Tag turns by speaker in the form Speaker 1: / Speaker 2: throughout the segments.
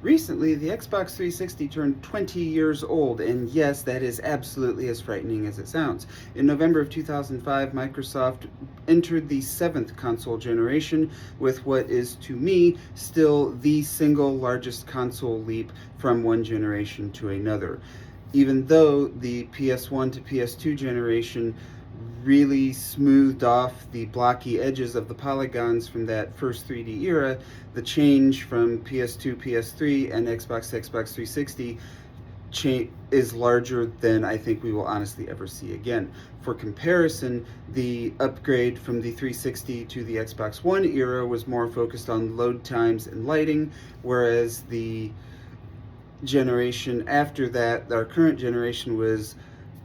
Speaker 1: Recently, the Xbox 360 turned 20 years old, and yes, that is absolutely as frightening as it sounds. In November of 2005, Microsoft entered the 7th console generation with what is, to me, still the single largest console leap from one generation to another. Even though the PS1 to PS2 generation really smoothed off the blocky edges of the polygons from that first 3D era, the change from PS2, PS3, and Xbox 360 is larger than I think we will honestly ever see again. For comparison, the upgrade from the 360 to the Xbox One era was more focused on load times and lighting, whereas the generation after that, our current generation, was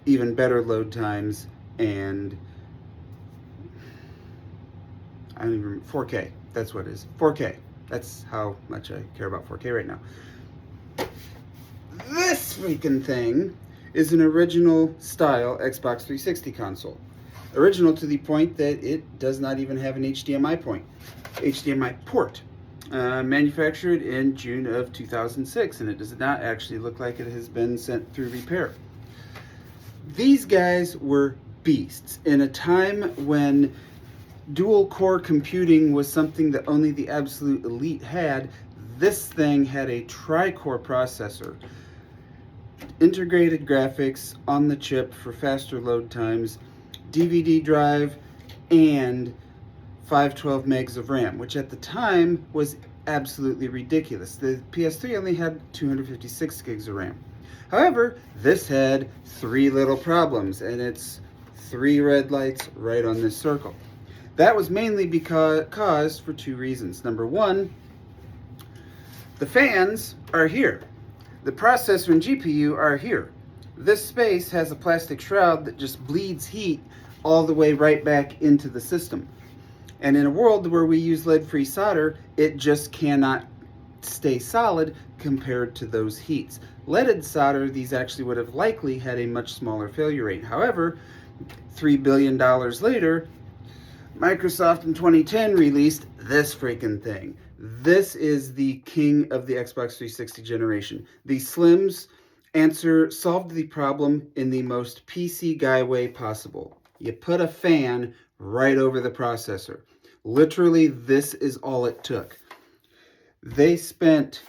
Speaker 1: even better load times and I don't even remember, 4K. That's what it is. 4K. That's how much I care about 4K right now. This freaking thing is an original style Xbox 360 console. Original to the point that it does not even have an HDMI port. Manufactured in June of 2006, and it does not actually look like it has been sent through repair. These guys were beasts in a time when dual core computing was something that only the absolute elite had. This thing had a tri-core processor, integrated graphics on the chip for faster load times, DVD drive, and 512 megs of RAM, which at the time was absolutely ridiculous. The PS3 only had 256 gigs of RAM. However, this had three little problems, and it's three red lights right on this circle. That was mainly caused for two reasons. Number one, the fans are here. The processor and GPU are here. This space has a plastic shroud that just bleeds heat all the way right back into the system. And in a world where we use lead-free solder, it just cannot stay solid compared to those heats. Leaded solder, these actually would have likely had a much smaller failure rate. However, $3 billion later, Microsoft in 2010 released this freaking thing. This is the king of the Xbox 360 generation. The Slims solved the problem in the most PC guy way possible. You put a fan right over the processor. Literally, this is all it took. They spent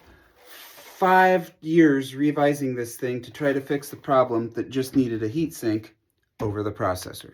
Speaker 1: 5 years revising this thing to try to fix the problem that just needed a heatsink over the processor.